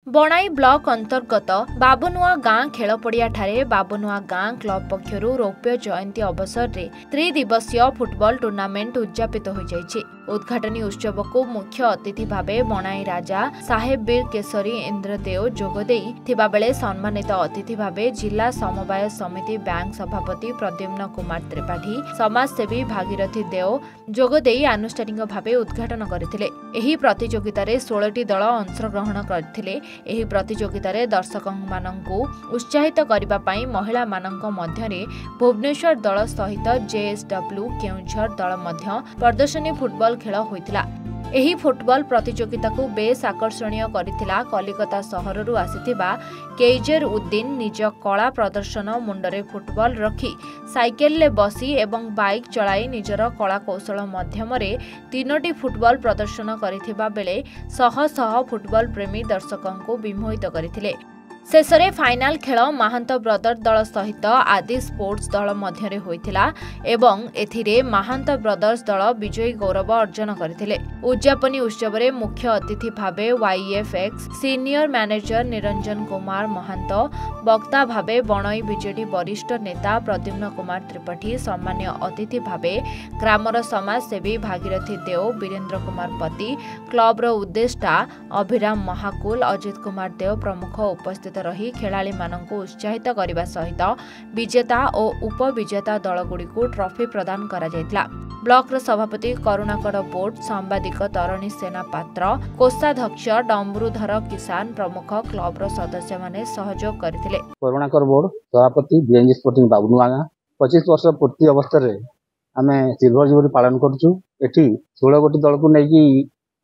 बणाई ब्लॉक अंतर्गत बाबुनुआ गाँ खेल पड़िया ठारे बाबुनुआ गाँ क्लब पक्षरु रौप्य जयंती अवसर में त्रिदिवसीय फुटबॉल टूर्नामेंट उद्यापित हो जाइछि। उद्घाटनी उत्सव को मुख्य अतिथि भावे बणाई राजा साहेब वीर केशरी इंद्रदेव जोगदे थिबा बेले सम्मानित अतिथि भावे जिला समवाय समिति बैंक सभापति प्रद्युम्न कुमार त्रिपाठी समाजसेवी भागीरथी देव जोगदे आनुष्ठानिक भावे उद्घाटन करथिले। एही प्रतियोगिता रे 16टी दल अंशग्रहण करथिले। एही प्रतियोगिता रे दर्शकमानंकु उत्साहित करिबा पई महिला मानंक मध्यरे भुवनेश्वर दल सहित जेएसडब्ल्यू केउंझर दल मध्य प्रदर्शनी फुटबॉल खेल होइतिला। एही फुटबॉल प्रतियोगिता को बेस आकर्षणीय करितिला। कलिकता सहररु आसिथिबा केइजर उद्दीन निज कला प्रदर्शन मुंडरे फुटबॉल रखी साइकेल ले बसी एवं बाइक चलाई निजर कला कौशल माध्यमरे 3टी फुटबॉल प्रदर्शन करिथिबा बेले शह शह फुटबॉल प्रेमी दर्शकंकु विमोहित करिथिले। शेषरे फाइनाल खेल महांत ब्रदर्स दल सहित आदि स्पोर्ट्स दल मध्यरे होइथिला एवं एथिरे महांत ब्रदर्स दल विजयी गौरव अर्जन करथिले। उद्यापनी उत्सव रे मुख्य अतिथि भावे वाईएफएक्स सीनियर मैनेजर निरंजन कुमार महांत, वक्ता भावे बणई बीजेडी वरिष्ठ नेता प्रद्युम्न कुमार त्रिपाठी, सामान्य अतिथि भावे ग्रामर समाजसेवी भागीरथी देव, वीरेन्द्र कुमार पति, क्लबर उद्देष्टा अभिराम महाकुल, अजित कुमार देव प्रमुख उपस्थित रही खेलाड़ी मानंकु उत्साहित करने सहित विजेता और उपविजेता दलगुड़िकु ट्रॉफी प्रदान करा जायतिला। ब्लॉक सभापति करुणाकर बोर्ड, सांबादिक तरणी सेना पात्र, कोषाध्यक्ष डम्बरुधर किसान प्रमुख क्लबर सदस्य माने सहयोग करथिले। करुणाकर बोर्ड सभापति बीएनजी स्पोर्टिंग बाबुनुआ 25 वर्ष पूर्ति अवस्था रे आमे सिल्वर जुबली पालन करछु। एठी 16 गोटी दल को नेकी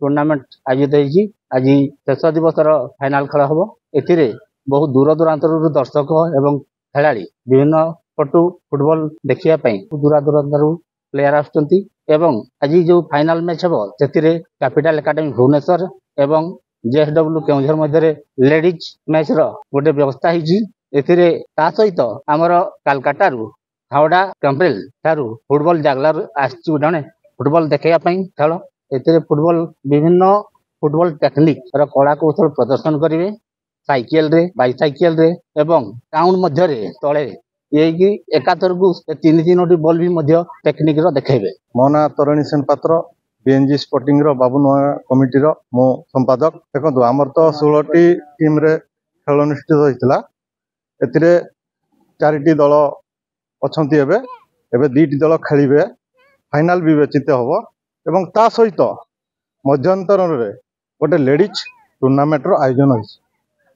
टूर्नामेंट आयोजित होईछि। आज शेष दिवसर फाइनाल खेल हबो। एथिरे बहुत दूर दूरांतर दर्शक एवं खेलाड़ी विभिन्न पटु फुटबॉल देखिया पई दूर दूरांतर प्लेयर आसुचंती एवं आज जो फाइनाल मैच हबो सेतिरे कैपिटल एकेडमी भुवनेश्वर एवं जेएसडब्ल्यू केउंझर मध्यरे लेडीज मैच रो गोटे व्यवस्था हिची। एथिरे ता सहित हमर कलकत्ता रु हावड़ा कंपरेल थारु फुटबॉल जागलार आसचु जणे फुटबॉल देखिया पई खेल। एथिरे फुटबॉल विभिन्न फुटबॉल टेक्निक रो कला कौशल प्रदर्शन करिवे। साइकेल रे बाइसाइकेल रे एवं टाउन मध्य रे तळे एकी एकाथर को 3-3टी बॉल भी मध्य टेक्निक रो देखेबे। मो ना तरणी सेन पात्र, बीएनजी स्पोर्टिंग रो बाबुनुआ कमिटी रो मो संपादक। देखो हमर तो 16टी टीम रे खेल अनुष्ठित होइतिला। एतिरे 4टी दल अछंती एबे 2टी दल खेलिबे। फाइनाल भी बेचित हबो एवं ता सहित मध्यांतर रे गोटे लेडीज टूर्नामेंट रो आयोजन होइछि।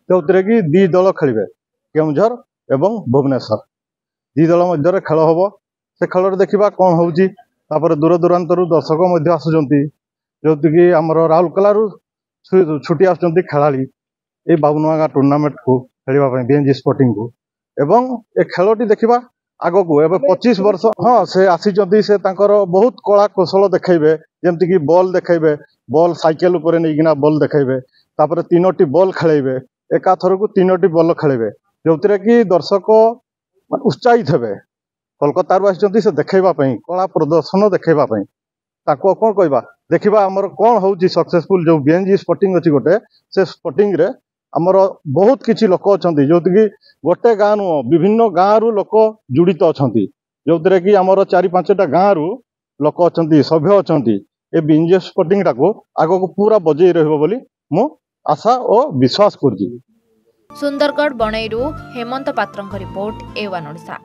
जोतरे कि 2 दल खेलिबे, केउंझर एवं भुवनेश्वर 2 दल मध्य खेल हम। से खेल देखा कौन होउची तापर दूर दूरांतर दर्शक मध्य आसुचंती। जोति कि हमर राउरकेला छुट्टी आसुचंती खेलाड़ी ए बाबुनुआ टूर्नामेंट को खेलिबा पई बीएनजी स्पोर्टिंग को एवं ए खेलटी देखा आगो को एबे 25 वर्ष हाँ से आसीचंती। से तांकर बहुत कला कौशल देखैबे। जेमति कि बॉल देखैबे, बॉल साइकेल ऊपर नेगिना बॉल देखैबे, तापर 3टी बॉल खेलैबे। एकाथर को 3टी बॉल खेलेबे जो कि दर्शक उत्साहित हेबे। कोलकाता आसी से देखा कला प्रदर्शन देखा कौन कहवा देखा आमर कौन हूँ सक्सेसफुल जो बीएनजी स्पोर्टिंग अच्छी गोटे से स्पोर्टिंग रे आमर बहुत किसी लोक अच्छा जो कि गोटे गाँ नुह विभिन्न गाँव रु लोक जुड़ित अच्छा जो कि आमर 4-5टा गाँव रु लोक अच्छा सभ्य अच्छा ए बीएनजी स्पोर्टिंग टाको आग को पूरा बजई रही मु आशा और विश्वास कर। सुंदरगढ़ बणईरू हेमंत पात्रंक रिपोर्ट A1 ओडिशा।